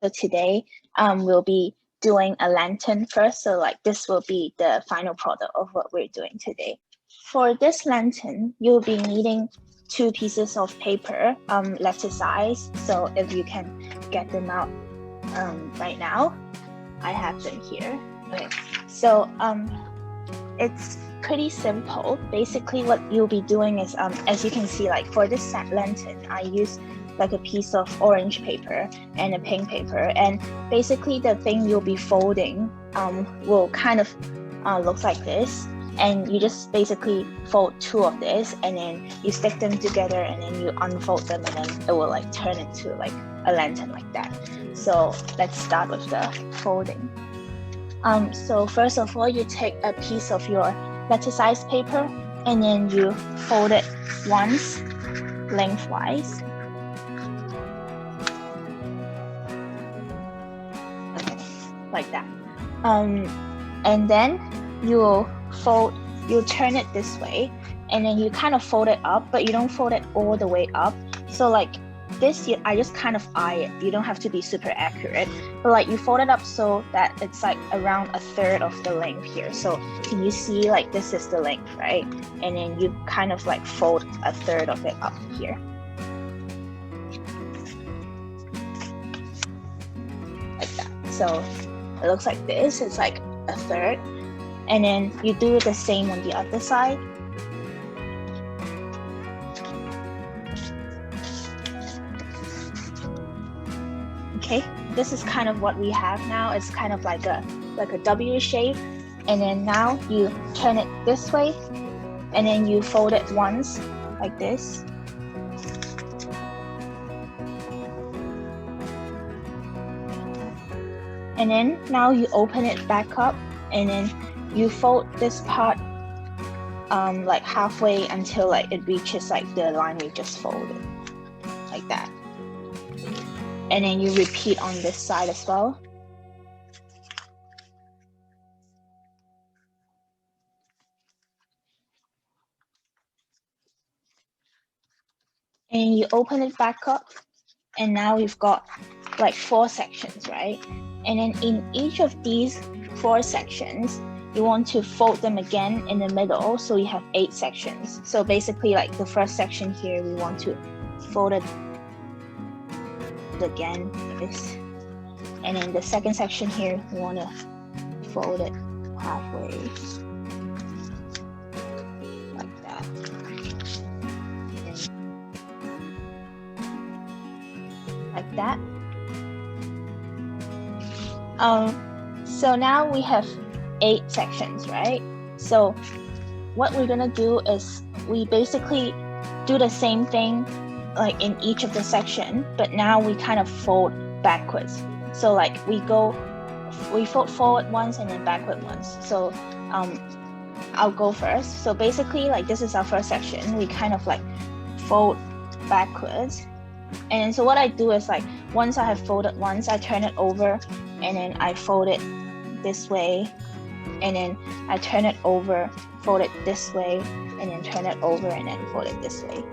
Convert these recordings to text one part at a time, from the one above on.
So today we'll be doing a lantern first. So like this will be the final product of what we're doing today. For this lantern, you'll be needing 2 pieces of paper, letter size. So if you can get them out right now, I have them here. Okay, so it's pretty simple. Basically what you'll be doing is, as you can see, like for this lantern, I use like a piece of orange paper and a pink paper, and basically the thing you'll be folding will kind of look like this, and you just basically fold 2 of this and then you stick them together and then you unfold them and then it will like turn into like a lantern like that. So let's start with the folding. So first of all, you take a piece of your letter size paper and then you fold it once lengthwise. Like that. And then you'll turn it this way and then you kind of fold it up, but you don't fold it all the way up. So like this, I just kind of eye it. You don't have to be super accurate, but like you fold it up so that it's like around 1/3 of the length here. So can you see, like this is the length, right? And then you kind of like fold 1/3 of it up here. Like that. So it looks like this. It's like 1/3, and then you do the same on the other side. Okay, this is kind of what we have now. It's kind of like a W shape, and then now you turn it this way and then you fold it once like this. And then now you open it back up and then you fold this part like halfway until like it reaches like the line we just folded, like that. And then you repeat on this side as well. And you open it back up, and now we've got like 4 sections, right? And then in each of these 4 sections, you want to fold them again in the middle, so you have 8 sections. So basically like the first section here, we want to fold it again like this. And then the second section here, we want to fold it halfway like that. Like that. So now we have 8 sections, right? So what we're gonna do is we basically do the same thing like in each of the section, but now we kind of fold backwards. So like we fold forward once and then backward once. So I'll go first. So basically like this is our first section. We kind of like fold backwards. And so what I do is like once I have folded once, I turn it over and then I fold it this way, and then I turn it over, fold it this way, and then turn it over and then fold it this way.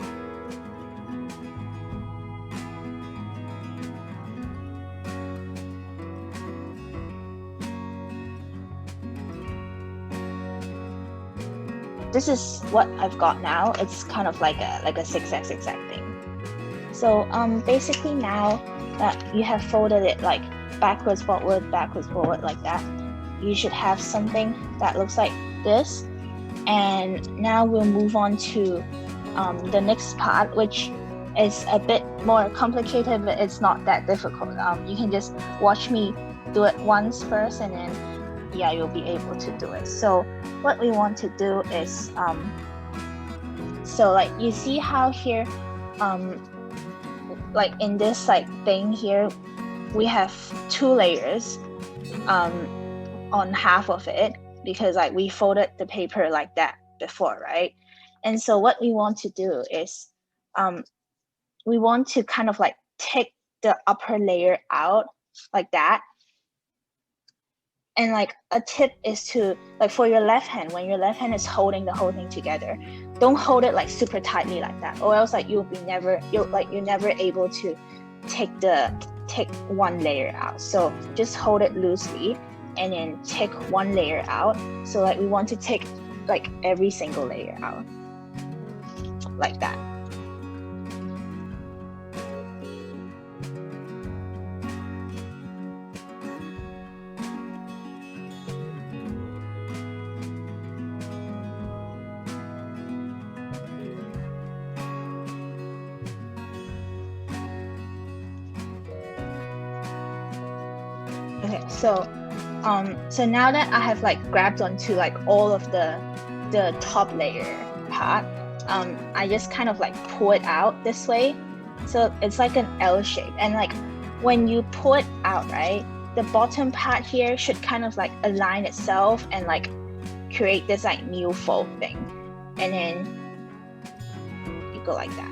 This is what I've got now. It's kind of like a zigzag thing. So basically now that you have folded it like backwards forward like that, you should have something that looks like this. And now we'll move on to the next part, which is a bit more complicated, but it's not that difficult. You can just watch me do it once first, and then yeah, you'll be able to do it. So what we want to do is so like you see how here like in this like thing here, we have 2 layers on half of it, because like we folded the paper like that before, right? And so what we want to do is we want to kind of like take the upper layer out like that. And like a tip is to, like for your left hand, when your left hand is holding the whole thing together, don't hold it like super tightly like that, or else like you're never able to take the take one layer out. So just hold it loosely and then take one layer out. So like we want to take like every single layer out, like that. Okay, so now that I have like grabbed onto like all of the top layer part, I just kind of like pull it out this way. So it's like an L shape, and like when you pull it out, right, the bottom part here should kind of like align itself and like create this like new fold thing, and then you go like that.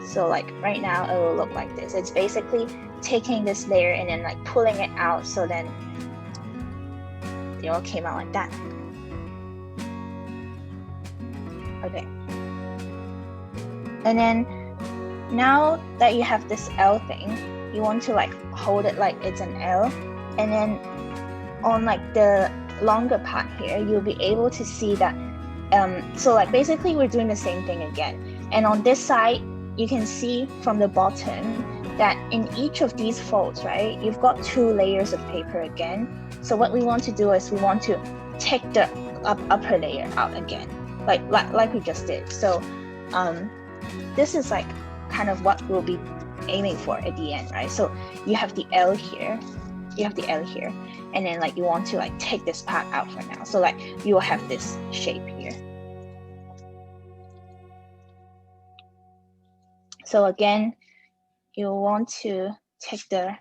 So like right now it will look like this. It's basically taking this layer and then like pulling it out, so then it all came out like that. Okay. And then now that you have this L thing, you want to like hold it like it's an L, and then on like the longer part here, you'll be able to see that so like basically we're doing the same thing again. And on this side, you can see from the bottom that in each of these folds, right, you've got 2 layers of paper again. So what we want to do is we want to take the upper layer out again, like we just did. So this is like kind of what we'll be aiming for at the end, right? So you have the L here, and then like you want to like take this part out for now. So like you will have this shape here. So again, you want to take the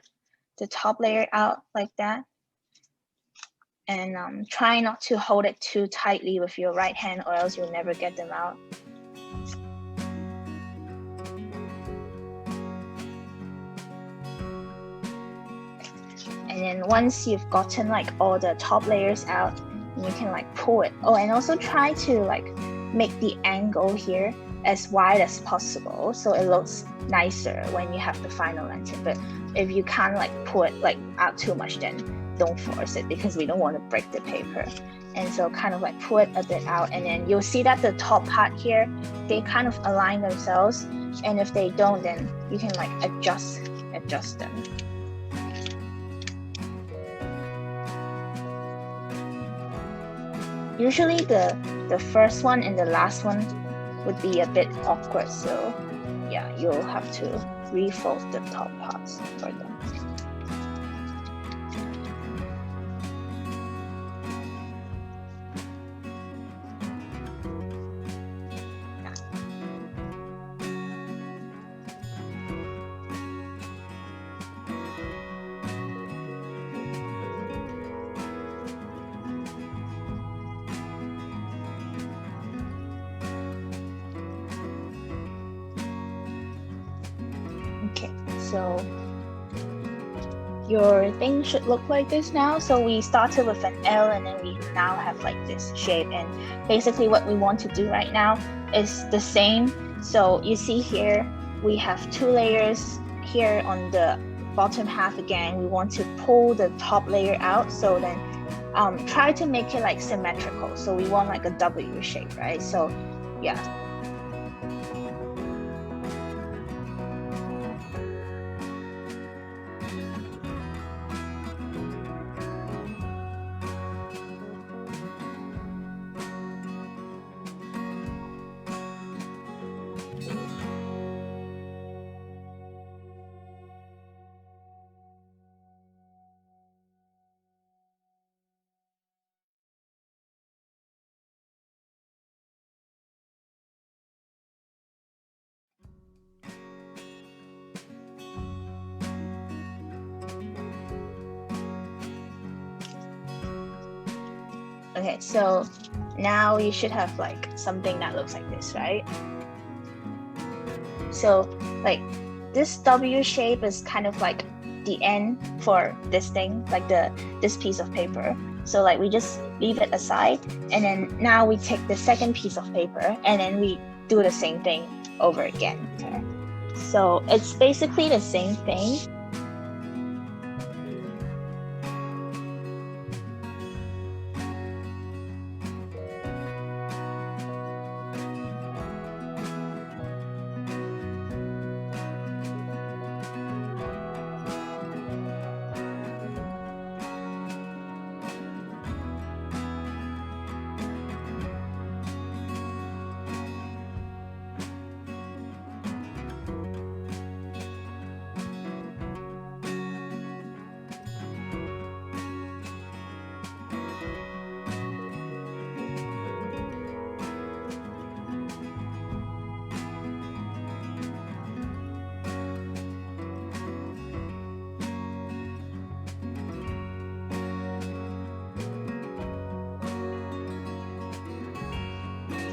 top layer out like that, and try not to hold it too tightly with your right hand, or else you'll never get them out. And then once you've gotten like all the top layers out, you can like pull it. Oh, and also try to like make the angle here as wide as possible, so it looks nicer when you have the final lantern. But if you can't like pull it like out too much, then don't force it, because we don't want to break the paper. And so kind of like pull it a bit out, and then you'll see that the top part here, they kind of align themselves, and if they don't, then you can like adjust them. Usually the first one and the last one would be a bit awkward, so yeah, you'll have to refold the top parts for them. Okay, so your thing should look like this now. So we started with an L, and then we now have like this shape, and basically what we want to do right now is the same. So you see here we have 2 layers here on the bottom half. Again, we want to pull the top layer out, so then try to make it like symmetrical. So we want like a W shape, right? So yeah. Okay, so now you should have like something that looks like this, right? So like this W shape is kind of like the end for this thing, like this piece of paper. So like we just leave it aside, and then now we take the second piece of paper, and then we do the same thing over again. Okay? So it's basically the same thing.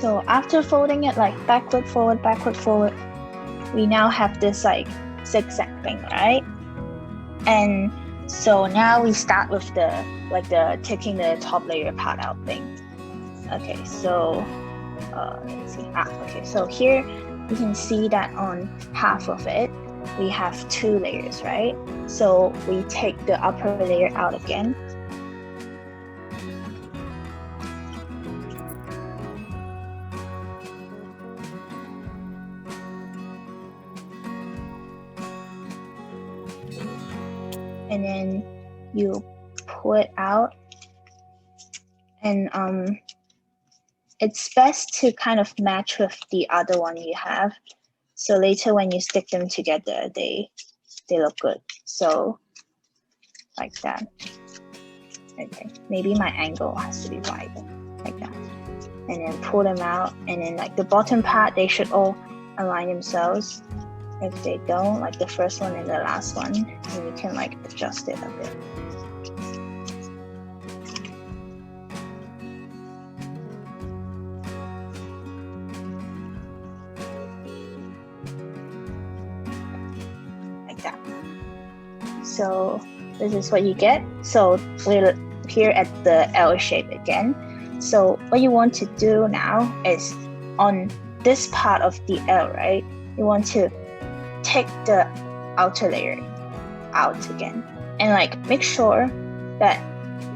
So after folding it like backward, forward, we now have this like zigzag thing, right? And so now we start with the taking the top layer part out thing. Okay, so let's see. Okay, so here you can see that on half of it we have 2 layers, right? So we take the upper layer out again. And then you pull it out, and it's best to kind of match with the other one you have, so later when you stick them together they look good. So like that. Okay, maybe my angle has to be wider, like that. And then pull them out, and then like the bottom part, they should all align themselves. If they don't, like the first one and the last one, then you can like adjust it a bit. Like that. So this is what you get. So we're here at the L shape again. So what you want to do now is on this part of the L, right? You want to take the outer layer out again, and like make sure that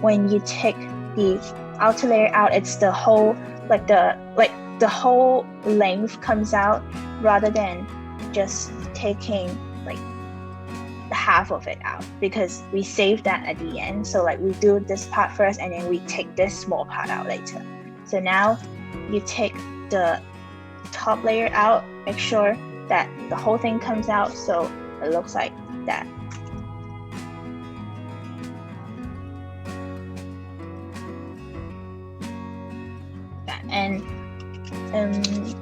when you take the outer layer out, it's the whole the whole length comes out, rather than just taking like the half of it out, because we save that at the end. So like we do this part first, and then we take this small part out later. So now you take the top layer out, make sure that the whole thing comes out, so it looks like that. And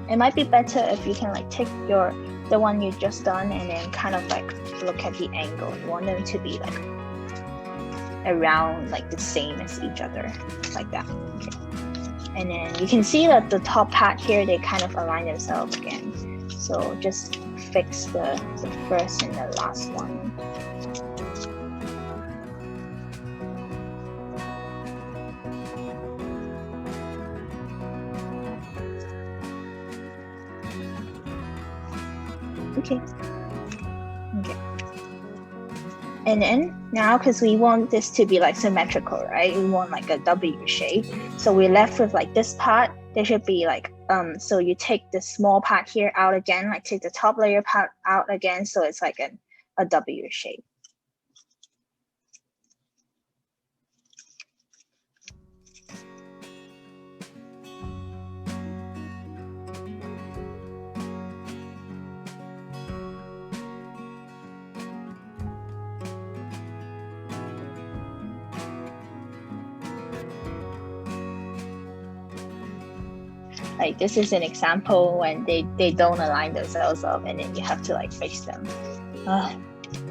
it might be better if you can like take the one you just done and then kind of like look at the angle. You want them to be like around like the same as each other, like that. Okay. And then you can see that the top part here, they kind of align themselves again. So just fix the first and the last one. Okay. And then now, because we want this to be like symmetrical, right? We want like a W shape. So we're left with like this part. There should be like, so you take the small part here out again, like take the top layer part out again. So it's like a W shape. Like this is an example when they don't align themselves up, and then you have to like fix them.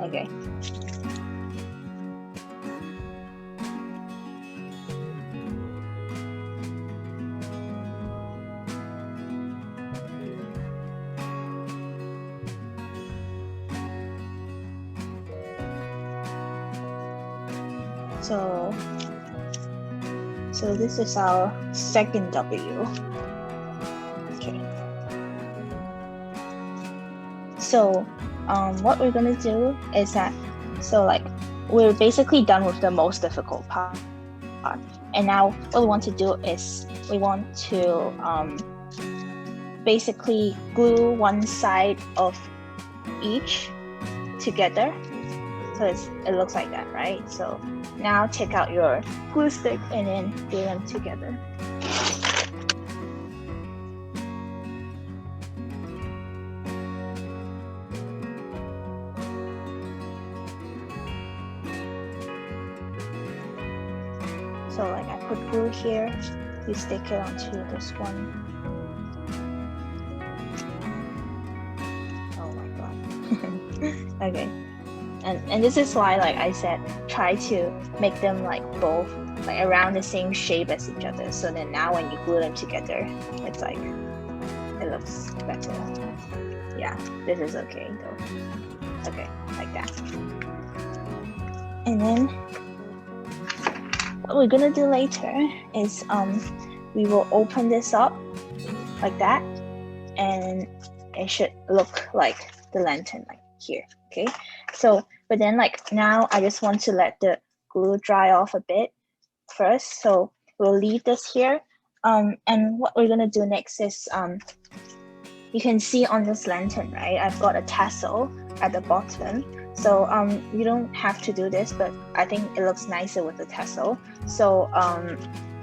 Okay. So this is our second W. So what we're gonna do is that, so like we're basically done with the most difficult part. And now what we want to do is we want to basically glue one side of each together. So it looks like that, right? So now take out your glue stick and then glue them together. So like I put glue here, you stick it onto this one. Oh my god. Okay. And this is why, like I said, try to make them like both like around the same shape as each other. So then now when you glue them together, it's like, it looks better. Yeah, this is okay though. Okay, like that. And then what we're gonna do later is we will open this up like that, and it should look like the lantern like here. Okay, so but then like now I just want to let the glue dry off a bit first, so we'll leave this here. And what we're gonna do next is you can see on this lantern, right, I've got a tassel at the bottom. So you don't have to do this, but I think it looks nicer with the tassel. So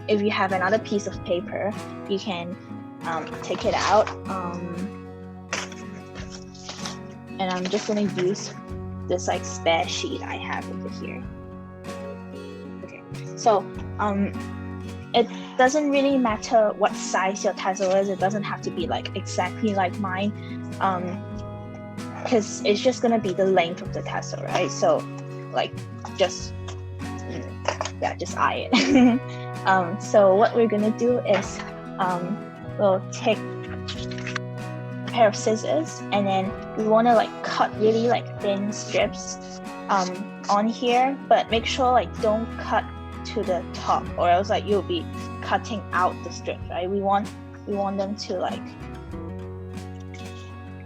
if you have another piece of paper, you can take it out. And I'm just gonna use this like spare sheet I have over here. Okay, so it doesn't really matter what size your tassel is. It doesn't have to be like exactly like mine, because it's just gonna be the length of the tassel, right? So like just eye it. So what we're gonna do is we'll take a pair of scissors, and then we want to like cut really like thin strips on here, but make sure like don't cut to the top, or else like you'll be cutting out the strips, right? We want them to like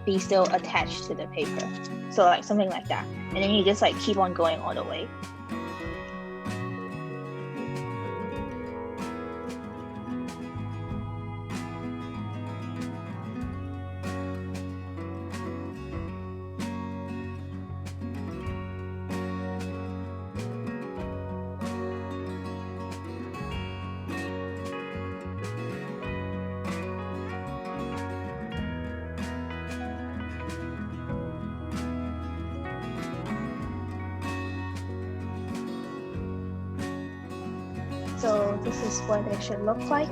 be still attached to the paper, so like something like that, and then you just like keep on going all the way. So this is what it should look like.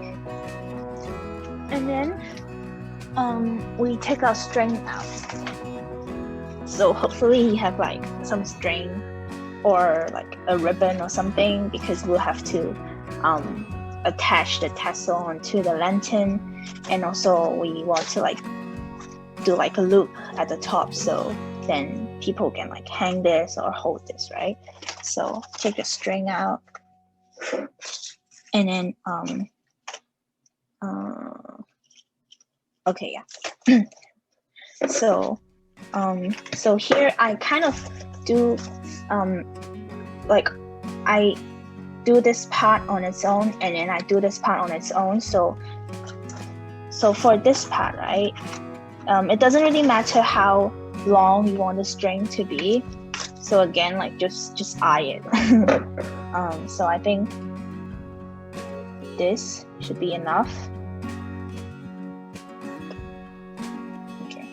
And then we take our string out. So hopefully you have like some string or like a ribbon or something, because we'll have to attach the tassel onto the lantern, and also we want to like do like a loop at the top, so then people can like hang this or hold this, right? So take the string out. And then okay, yeah. So here I kind of do like I do this part on its own, and then I do this part on its own. So for this part, right, it doesn't really matter how long you want the string to be. So again, like just eye it. So I think this should be enough. Okay.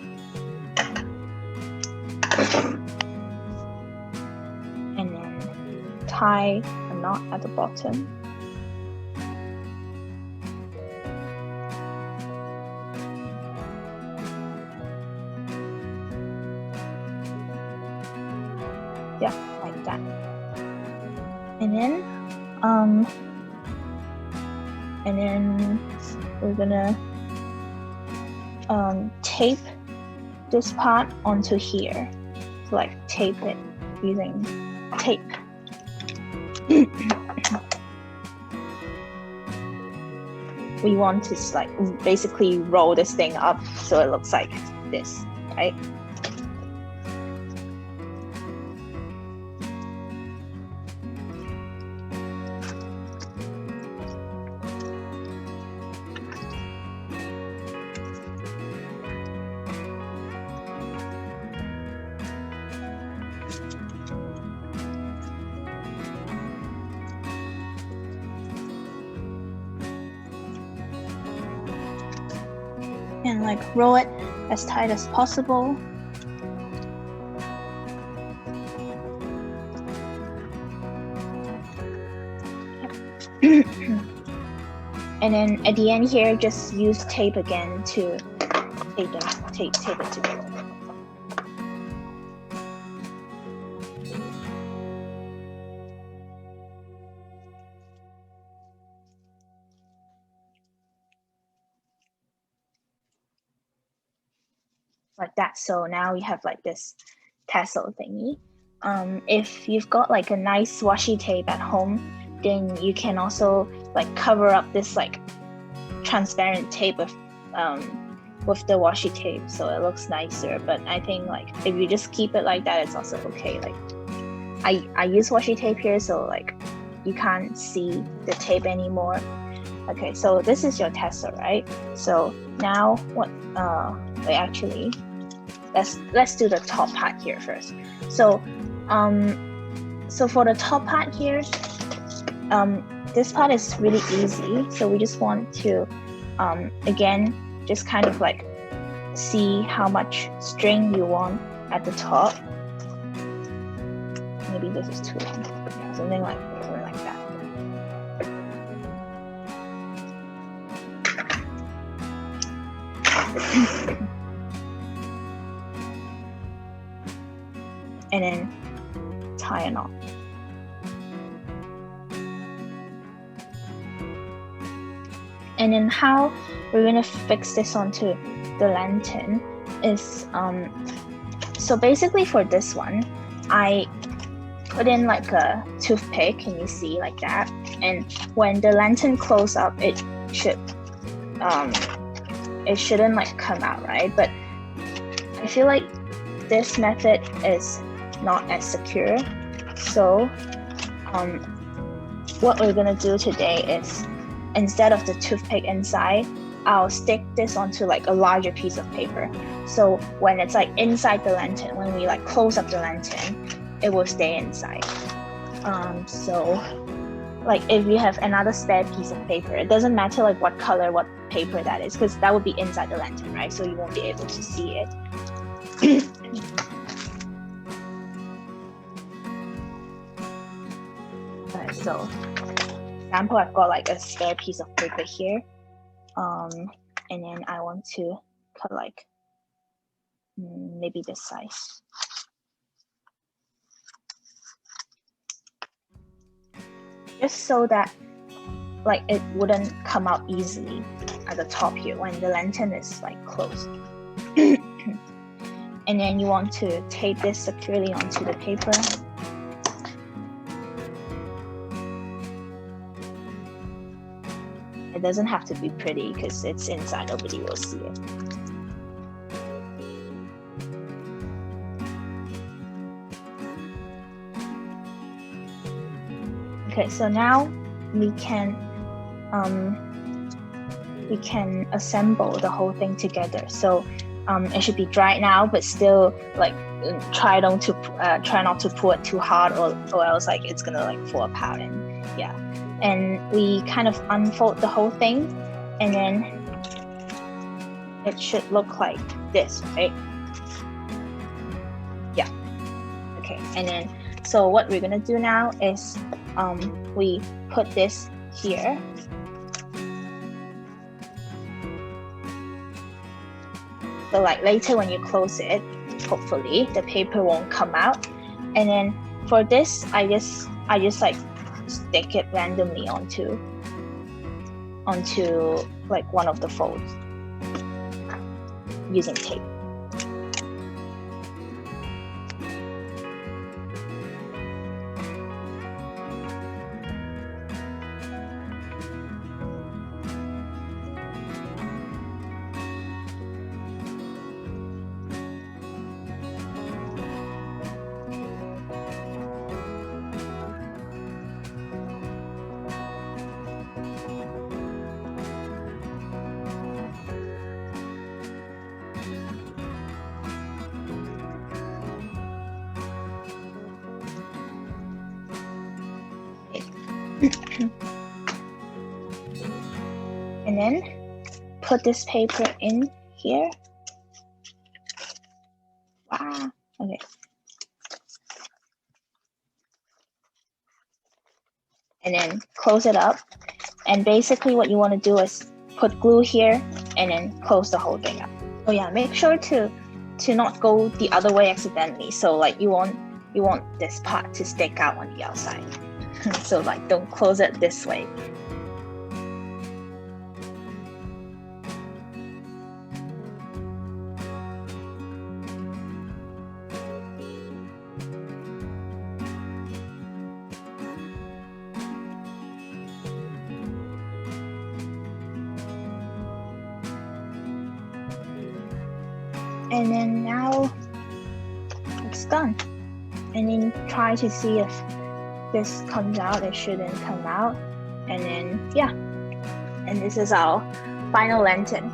And then tie a knot at the bottom. Yeah, like that. And then we're gonna tape this part onto here. So like tape it using tape. We want to like basically roll this thing up so it looks like this, right? can like roll it as tight as possible. And then at the end here, just use tape again to tape it together. Like that. So now you have like this tassel thingy. If you've got like a nice washi tape at home, then you can also like cover up this like transparent tape with the washi tape, so it looks nicer. But I think like if you just keep it like that, it's also okay. Like I use washi tape here, so like you can't see the tape anymore. Okay, so this is your tassel, right? So now what? Wait, actually, let's do the top part here first. So so for the top part here, this part is really easy. So we just want to again just kind of like see how much string you want at the top. Maybe this is too long. Yeah, something like that. And then tie a knot. And then how we're going to fix this onto the lantern is, so basically for this one, I put in like a toothpick, can you see like that? And when the lantern closes up, it shouldn't like come out, right? But I feel like this method is not as secure. So what we're gonna do today is, instead of the toothpick inside, I'll stick this onto like a larger piece of paper. So when it's like inside the lantern, when we like close up the lantern, it will stay inside. So like if you have another spare piece of paper, it doesn't matter like what color, what paper that is, because that would be inside the lantern, right? So you won't be able to see it. So example, I've got like a spare piece of paper here, and then I want to cut like maybe this size. Just so that like it wouldn't come out easily at the top here when the lantern is like closed. And then you want to tape this securely onto the paper. It doesn't have to be pretty because it's inside, nobody will see it. Okay, so now we can assemble the whole thing together. So it should be dry now, but still like try not to pull it too hard, or else like it's gonna like fall apart. And yeah, and we kind of unfold the whole thing, and then it should look like this, right? Yeah. Okay, and then so what we're gonna do now is we put this here. So like later when you close it, hopefully the paper won't come out. And then for this, I just like stick it randomly onto like one of the folds using tape. And then put this paper in here. Wow, okay. And then close it up. And basically what you want to do is put glue here and then close the whole thing up. Oh yeah, make sure to not go the other way accidentally. So like you want this part to stick out on the outside. So like don't close it this way. And then now it's done. And then try to see if this comes out. It shouldn't come out. And then yeah, and this is our final lantern.